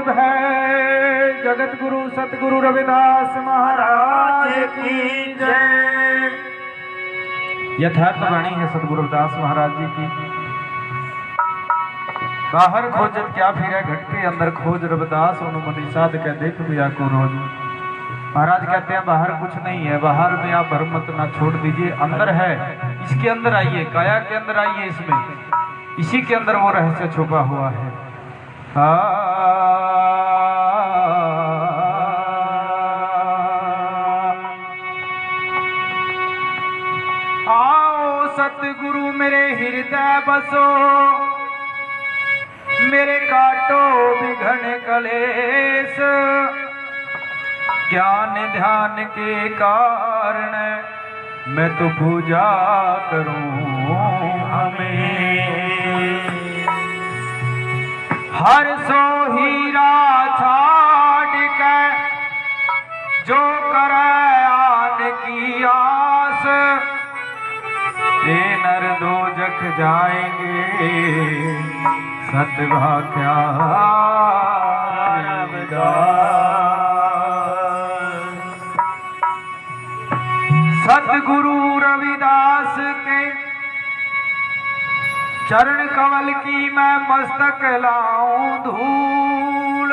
स्वरूप है। जगत गुरु सतगुरु रविदास महाराज की जय। यथार्थ वाणी है सतगुरु रविदास महाराज जी की। बाहर खोजत क्या फिरे घटके अंदर खोज रविदास अनुमति साध के देख बिया को रोज। महाराज कहते हैं बाहर कुछ नहीं है, बाहर में आप भ्रम मत ना छोड़ दीजिए, अंदर है, इसके अंदर आइए, काया के अंदर आइए, इसमें इसी के अंदर वो रहस्य छुपा हुआ है। आओ सतगुरु मेरे हृदय बसो, मेरे काटो विघन कलेश। ज्ञान ध्यान के कारण मैं तो पूजा करूं हमें। हर सो हीरा छाड़ के जो करे आन की आस, ते नर दो जख जाएंगे सतभा क्या सतगुरु रविदास के चरण कमल की मैं मस्तक लाऊं धूल।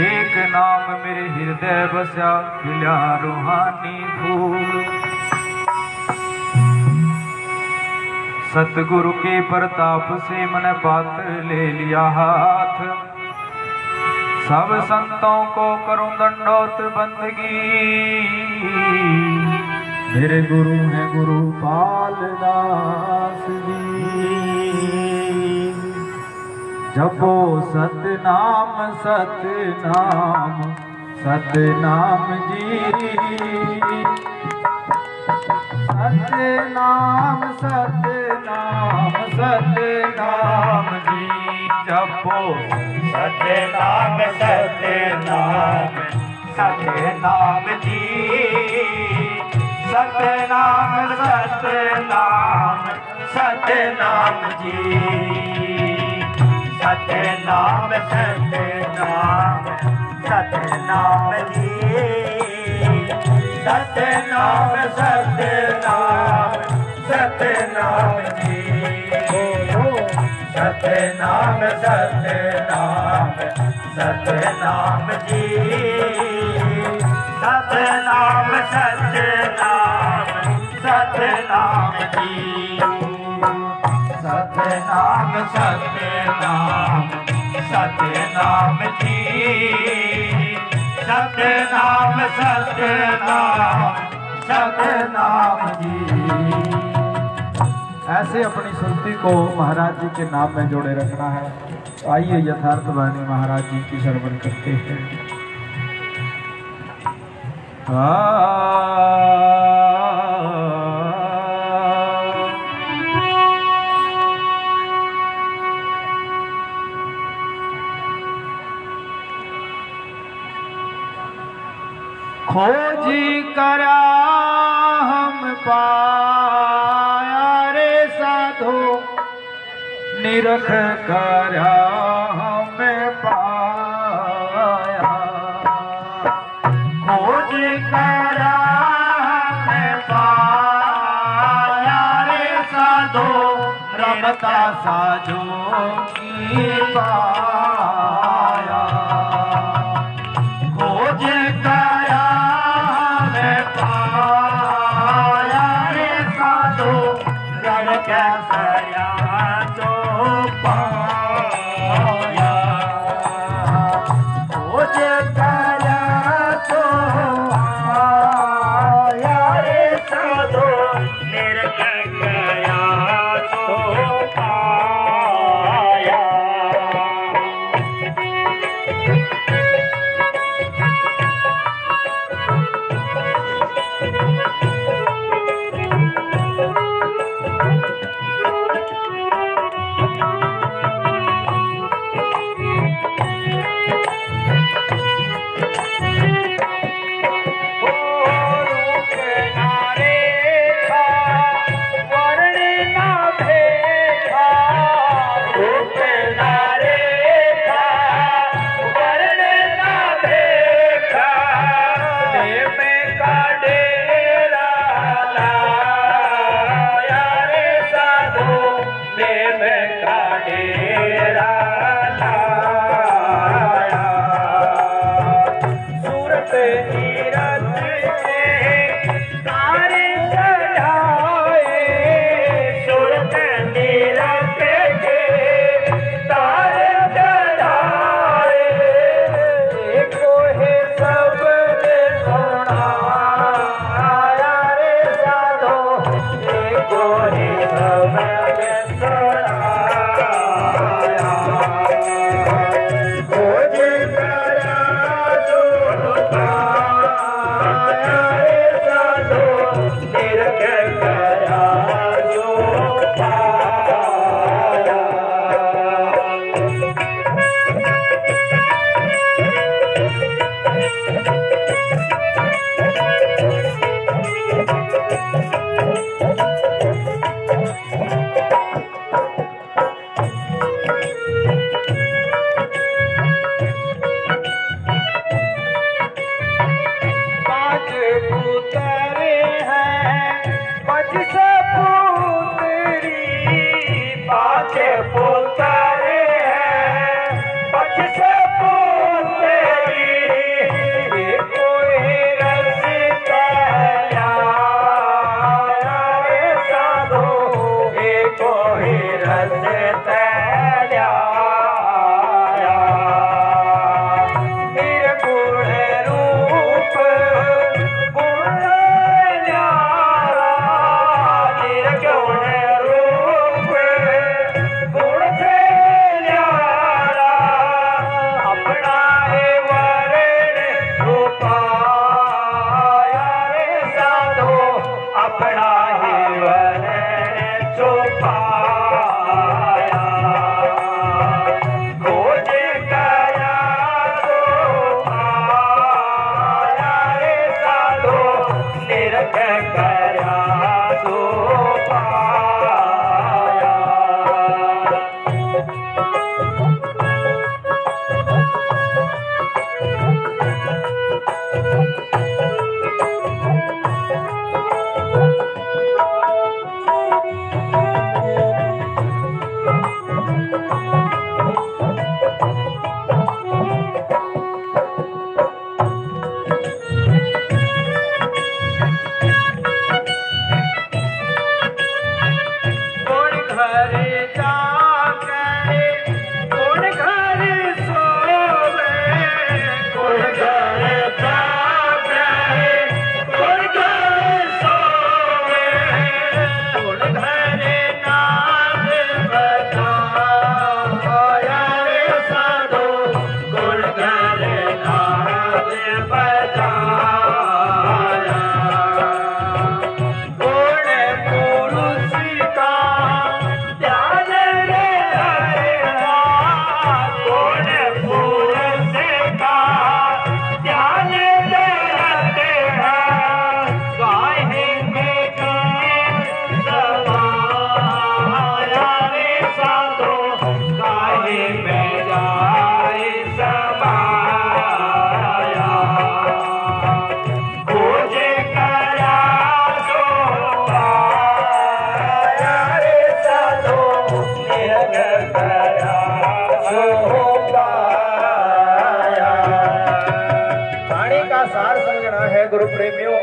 एक नाम मेरे हृदय बसा खिला रूहानी फूल। सतगुरु के प्रताप से मन पात्र ले लिया हाथ। सब संतों को करूं दंडोत बंदगी। मेरे गुरु हैं गुरु पालदास जी। जपो सतनाम सतनाम सतनाम जी। सतनाम सतनाम सतनाम जी। जपो सतनाम सतनाम सतनाम जी। सतनाम सतनाम सतनाम जी। सतनाम सतनाम सतनाम जी। सतनाम सतनाम सतनाम जी। सतनाम सतनाम सतनाम जी। सतनाम सतनाम सतनाम जी। सतनाम सतनाम सतनाम जी। सतनाम सतनाम सतनाम जी। ऐसे अपनी सुरती को महाराज जी के नाम में जोड़े रखना है। आइए यथार्थ वाणी महाराज जी की श्रवण करते हैं। खोजी करा हम पाया रे साधो, निरख करा हमें पाया। खोज करा हमें पाया रे साधो, रमता साजो की पाया। खोज करा हमें पाया रे साधो, रम कैसया तो पाया। खोज करा तो पाया रे साधो, निरख गया तो पाया। ही शब्द सुनाया खोज करा तो पाया रे साधो निरख करा जो पाया गुरु प्रेमियों,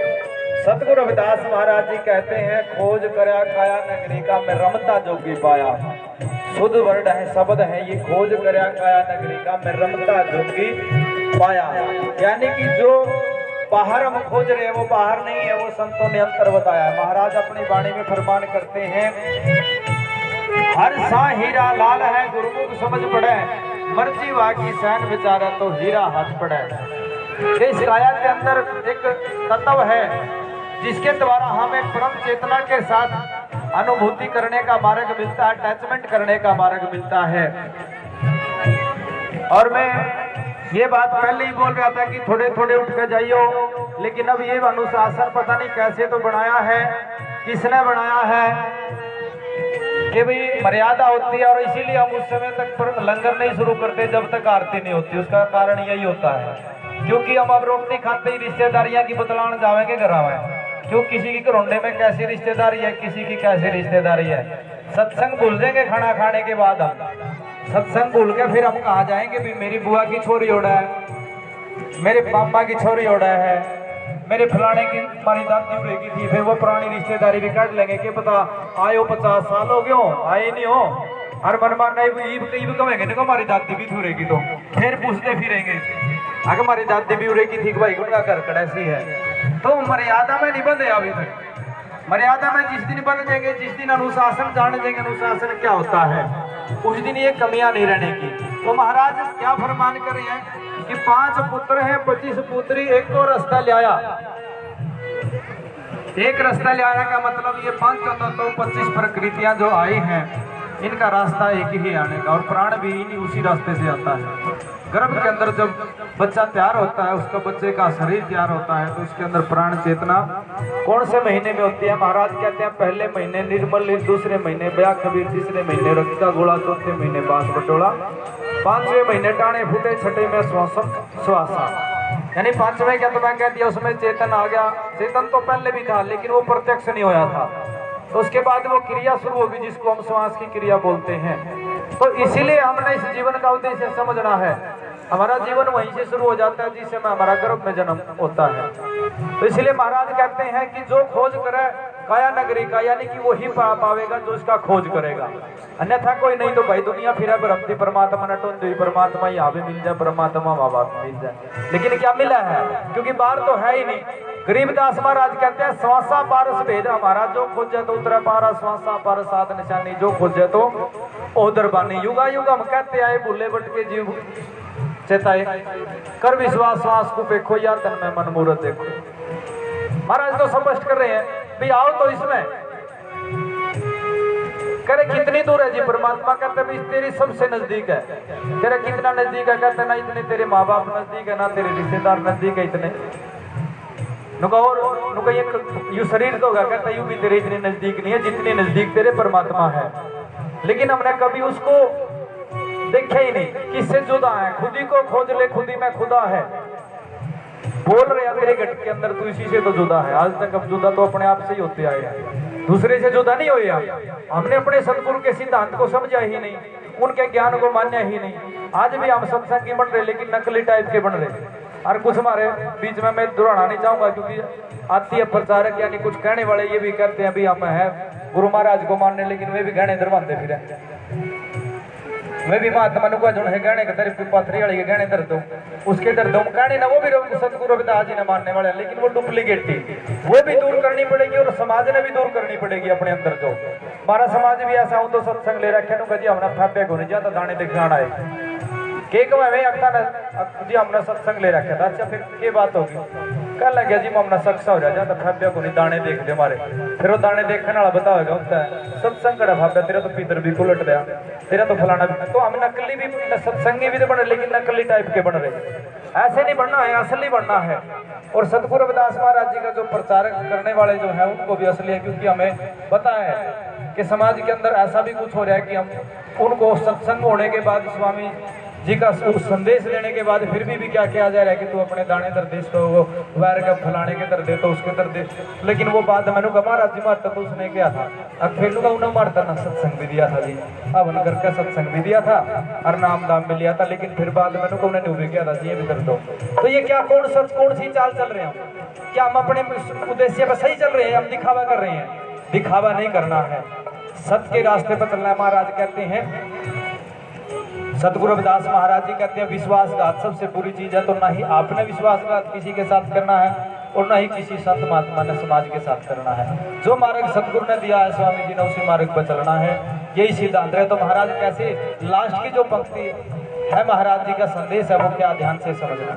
सतगुरु रविदास महाराज जी कहते हैं खोज करया काया नगरी का मैं रमता जोगी पाया। शुद्ध वर्ड है, शब्द है ये, खोज करया काया नगरी का मैं रमता जोगी पाया। यानी कि जो बाहर हम खोज रहे हैं वो बाहर नहीं है, वो संतों ने अंतर बताया है। महाराज अपनी वाणी में फरमान करते हैं, हर सा हीरा लाल है गुरुमुख समझ पड़े, मर्जी वाकी सैन विचारा तो हीरा हाथ पड़े। इस काया के अंदर एक तत्व है जिसके द्वारा हम एक परम चेतना के साथ अनुभूति करने का मार्ग मिलता है, अटैचमेंट करने का मार्ग मिलता है। और मैं ये बात पहले ही बोल रहा था कि थोड़े थोड़े उठ के जाइयो, लेकिन अब ये अनुशासन पता नहीं कैसे तो बनाया है, किसने बनाया है कि भाई मर्यादा होती है और इसीलिए हम उस समय तक लंगर नहीं शुरू करते जब तक आरती नहीं होती। उसका कारण यही होता है क्योंकि हम अब रोटी खाते ही रिश्तेदारियां की बतलान जावेंगे घरावे, क्यों किसी की घरोंडे में कैसी रिश्तेदारी है, किसी की कैसी रिश्तेदारी है। सत्संग भूल देंगे खाना खाने के बाद, हम सत्संग भूल के फिर हम कहा जाएंगे भी मेरी बुआ की छोरी ओढ़ा है, मेरे पापा की छोरी ओढ़ा है, मेरे फलाने की हमारी दादी उड़ेगी थी। फिर वो पुरानी रिश्तेदारी भी काट लेंगे कि पता आयो 50 साल हो गयो आए नहीं हो, हर मन मारना ईब कहेंगे देखो हमारी दादी भी थूरेगी, तो फिर पूछते फिरेंगे अगर हमारी दादी भी उड़ेगी थी भाई उनका घर कड़ैसी है। तो मर्यादा में नहीं बंधे अभी तक, मर्यादा में जिस दिन बन जाएंगे, जिस दिन अनुशासन जान जाएंगे अनुशासन क्या होता है, उस दिन ये कमियां नहीं रहने की। तो महाराज क्या फरमान कर रहे हैं कि 5 पुत्र हैं 25 पुत्री, एक तो रास्ता ले आया। एक रास्ता ले आया का मतलब ये 5 तो 25 प्रकृतियां जो आई हैं इनका रास्ता एक ही आने का, और प्राण भी इन्हीं उसी रास्ते से आता है। गर्भ के अंदर जब बच्चा तैयार होता है, उसका बच्चे का शरीर तैयार होता है, तो उसके अंदर प्राण चेतना कौन से महीने में होती है? महाराज कहते हैं पहले महीने निर्मल, दूसरे महीने बया खबीर, तीसरे महीने रक्त का गोला, चौथे महीने बांस बटोला, 5वें महीने टाणे फूटे, छठे में श्वासा। यानी 5वें क्या तो मैं कह दिया उसमें चेतन आ गया। चेतन तो पहले भी था लेकिन वो प्रत्यक्ष नहीं होया था, तो उसके बाद वो क्रिया शुरू होगी जिसको हम श्वास की क्रिया बोलते हैं। तो इसीलिए हमने इस जीवन का उद्देश्य समझना है। हमारा जीवन वहीं से शुरू हो जाता है जिससे में हमारा गर्भ में जन्म होता है। तो इसलिए महाराज कहते हैं कि जो खोज करे काया नगरी का, यानी कि वो ही पा पावेगा जो इसका खोज करेगा, अन्यथा कोई नहीं। तो भाई दुनिया फिर ब्रह्मति परमात्मा नटोन जो परमात्मा यहाँ भी मिल जाए, परमात्मा वहाँ बाप मिल जाए, लेकिन क्या मिला है? क्योंकि बाहर तो है ही नहीं। गरीबदास महाराज कहते हैं श्वासा पारस भेद हमारा, जो खोजे तो उतरा पारा, श्वासा पार साध निशानी, जो खोजे तो ओदर बानी। युगा युग हम कहते आए भूले बट के जीव चेताए, कर विश्वास श्वास को देखो या तन में मन मूरत देखो। महाराज तो स्पष्ट कर रहे हैं भी आओ तो इसमें कह रहे कितनी दूर है जी? परमात्मा कहते हैं तेरी सबसे नजदीक है। कह रहे कितना नजदीक है? कहते ना इतने तेरे माँ बाप नजदीक है, ना तेरे रिश्तेदार नजदीक है इतने। नुका यू शरीर तो होगा, कहता यूं भी तेरे इतने नजदीक नहीं है जितने नजदीक तेरे परमात्मा है। लेकिन हमने कभी उसको देखा ही नहीं, किससे जुदा है? खुद ही को खोज ले, खुद ही में खुदा है। बोल रहे तेरे घट के अंदर तू इसी से तो जुदा है। आज तक अब जुदा तो अपने आप से ही होते आए हैं, दूसरे से जुदा नहीं हुए। हमने अपने सदगुरु के सिद्धांत को समझा ही नहीं, उनके ज्ञान को मान्या ही नहीं। आज भी हम सत्संगी बन रहे लेकिन नकली टाइप के बन रहे। और कुछ हमारे बीच में मैं दोहराना नहीं चाहूंगा क्योंकि आती है प्रचारक, यानी कुछ कहने वाले ये भी कहते हैं भी हम है गुरु महाराज को मानने, लेकिन वे भी गहने दरवाते फिर वे भी महात्मा नुका जो है गहने के तरफ पाथरी वाली के गहने दर दो, उसके दर दो कहने ना, वो भी सतगुरु रविदास जी ने मानने वाले, लेकिन वो डुप्लीकेट थी, वो भी दूर करनी पड़ेगी और समाज ने भी दूर करनी पड़ेगी अपने अंदर। जो हमारा समाज भी ऐसा हो तो सत्संग ले रखे नुका जी हमने फापे को नहीं जाता दाने दिखाना है केक में अखता जी हमने सत्संग ले रखा था। अच्छा फिर ये बात होगी, कह लग गया जी हमने सक्सा हो जाए तो फाब्या को नहीं दाने देख दे हमारे, फिर वो दाने देखने वाला बताओगा होता है सत्संग करा फाब्या तेरा तो पीतर भी उलट गया, तेरा तो फलाना भी। तो हम नकली भी सत्संगी भी तो बन रहे लेकिन नकली टाइप के बन रहे। ऐसे नहीं बनना है, असली बनना है। और सतगुरु रविदास महाराज जी का जो प्रचारक करने वाले जो है उनको भी असली है, क्योंकि हमें पता है कि समाज के अंदर ऐसा भी कुछ हो रहा है कि हम उनको सत्संग होने के बाद स्वामी जी का संदेश लेने के बाद फिर भी क्या किया जा रहा है कि तू अपने दाने दर दे, तो वो वैर का फलाने के दर दे तो उसके दर दे। लेकिन वो बात मैंने कहा महाराज जी मारता तो उसने क्या था, अखेलू का उन्हें मारता ना सत्संग भी दिया था जी, अब उन करके सत्संग भी दिया था और नाम दाम भी लिया था, लेकिन फिर बाद मैंने कहा उन्हें भी किया था जी ये भी कर दो। तो ये क्या कौन सच कौन सी चाल चल रहे हैं? क्या हम अपने उद्देश्य पर सही चल रहे हैं? हम दिखावा कर रहे हैं? दिखावा नहीं करना है, सत्य के रास्ते पर चलना है। महाराज कहते हैं, सतगुरु रविदास महाराज जी कहते हैं विश्वासघात सबसे बुरी चीज है। तो ना ही आपने विश्वासघात किसी के साथ करना है और ना ही किसी संत महात्मा ने समाज के साथ करना है। जो मार्ग सतगुरु ने दिया है स्वामी जी ने उसी मार्ग पर चलना है, यही सिद्धांत है। तो महाराज कैसे लास्ट की जो पंक्ति है महाराज जी का संदेश है वो क्या ध्यान से समझना।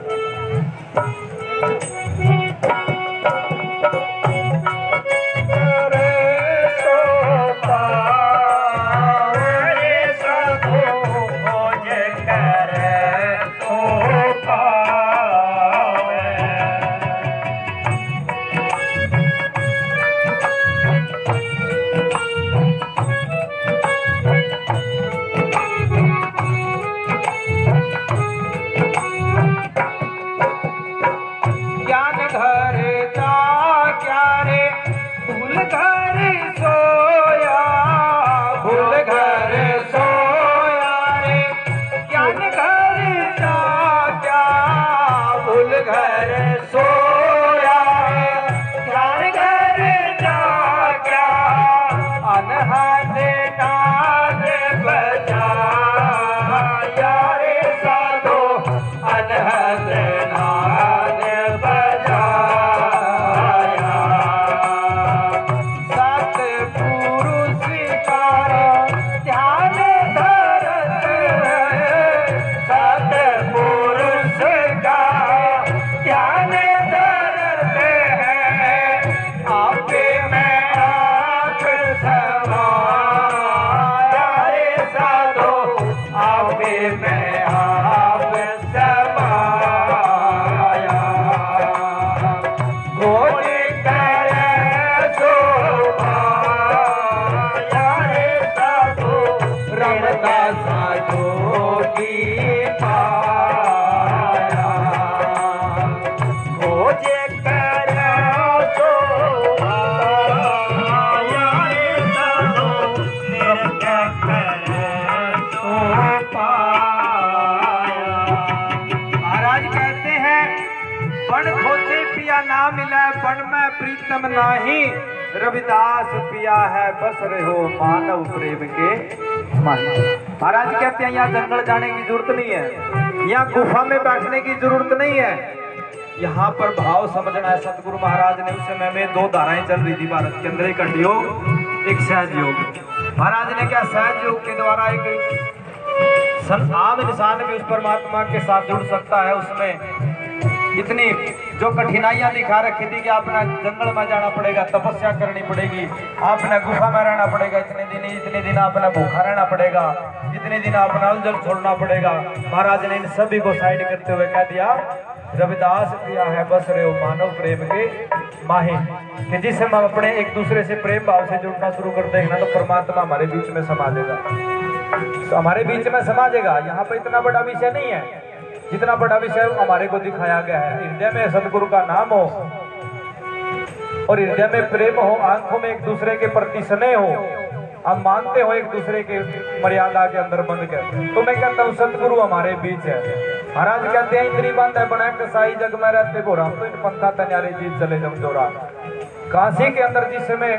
ना मिले बन में प्रीतम नाही, रविदास पिया है बस रहो मानव प्रेम के माही। महाराज कहते हैं यहाँ जंगल जाने की जरूरत नहीं है, यहाँ गुफा में बैठने की जरूरत नहीं है, यहाँ पर भाव समझना है। सतगुरु महाराज ने उस समय में दो धाराएं चल रही थी भारत के अंदर, एक हठ योग एक सहज योग। महाराज ने क्या सहज योग के द्वारा एक आम इंसान भी उस परमात्मा के साथ जुड़ सकता है। उसमें इतनी जो कठिनाइयां दिखा रखी थी कि आपने जंगल में जाना पड़ेगा, तपस्या करनी पड़ेगी, आपने गुफा में रहना पड़ेगा, इतने दिन आपने भूखा रहना पड़ेगा, इतने दिन आपने जल छोड़ना पड़ेगा। महाराज ने इन सभी को साइड करते हुए कह दिया रविदास पिया है बस रहे हो मानव प्रेम के माही, कि जिससे हम अपने एक दूसरे से प्रेम भाव से जुड़ना शुरू कर देंगे ना तो परमात्मा हमारे बीच में समा देगा, तो हमारे बीच में समा देगा। यहाँ पर इतना बड़ा विषय नहीं है, जितना बड़ा विषय हमारे को दिखाया गया है। हृदय में सतगुरु का नाम हो और हृदय में प्रेम हो, आंखों में एक दूसरे के प्रति स्नेह हो, हम मानते हो एक दूसरे के मर्यादा के अंदर बंद कर, तो मैं कहता हूँ सतगुरु हमारे बीच है। महाराज कहते हैं इतनी बात है बना कसाई जग में रहते बोरा, तो इन पंथा तन्यारे जीत चले जमजोरा। काशी के अंदर जिस समय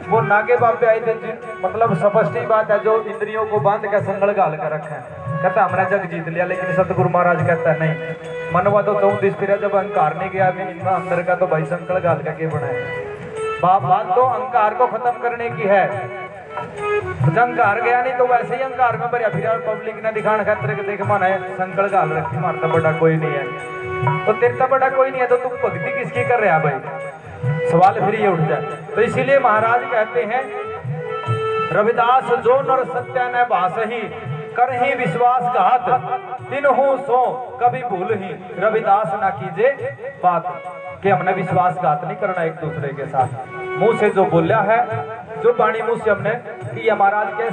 वो नागे बाबे आए थे, मतलब स्पष्ट बात है, जो इंद्रियों को बांध कर संगल गाल कर रखा है, कहता हमने जग जीत लिया। लेकिन सतगुरु महाराज कहता है नहीं, मनवा तो 34 फिर जब अहंकार नहीं गया अंदर का, तो भाई संकल गाल का के बनाए। बात तो अहंकार को खत्म करने की है, अहंकार गया नहीं तो वैसे ही अहंकार में भरिया फिर पब्लिक ने दिखाने खातिर के देख माना है संकल गाल रखी, मारता बड़ा कोई नहीं है, तो तेरा बड़ा कोई नहीं है, तो तुम भक्ति किसकी कर रहा भाई, सवाल फिर ये उठ जाए। तो इसीलिए महाराज कहते हैं रविदास जो नर सत्य न भास ही कर ही विश्वासघात, दिन हूँ सो कभी भूल ही रविदास ना कीजे बात, कि हमने विश्वासघात नहीं करना एक दूसरे के साथ। मुंह से जो बोला है, जो वाणी मुंह से हमने कि महाराज के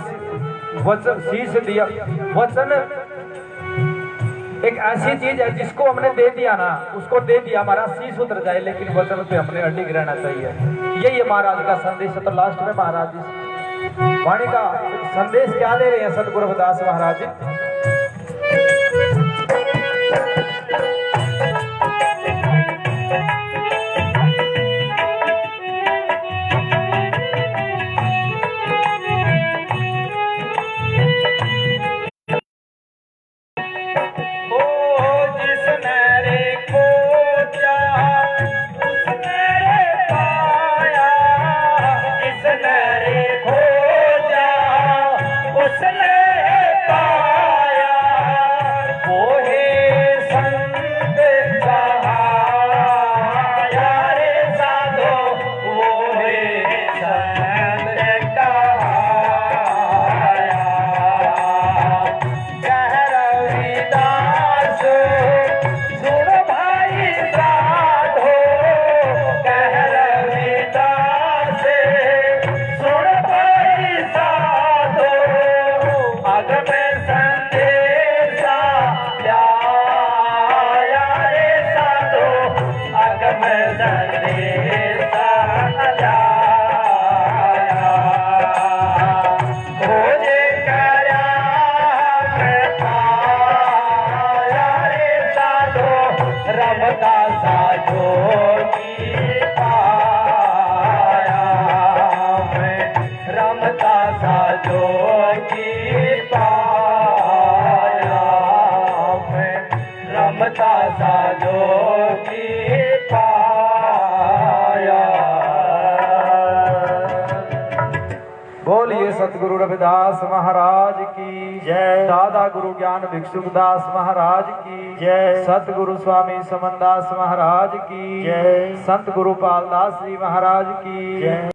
वचन शीश दिया, वचन एक ऐसी चीज है जिसको हमने दे दिया ना, उसको दे दिया हमारा शीश उतर जाए, लेकिन वचन पे हमने अडिग रहना चाहिए। यही है महाराज का संदेश है। तो लास्ट में महाराज जी वाणी का संदेश क्या दे रहे हैं सतगुरु रविदास महाराज जी? बोलिए सतगुरु रविदास महाराज की जय। दादा गुरु ज्ञान भिक्षुदास महाराज की जय। सतगुरु स्वामी समनदास महाराज की जय। संत गुरु पालदास जी महाराज की जय।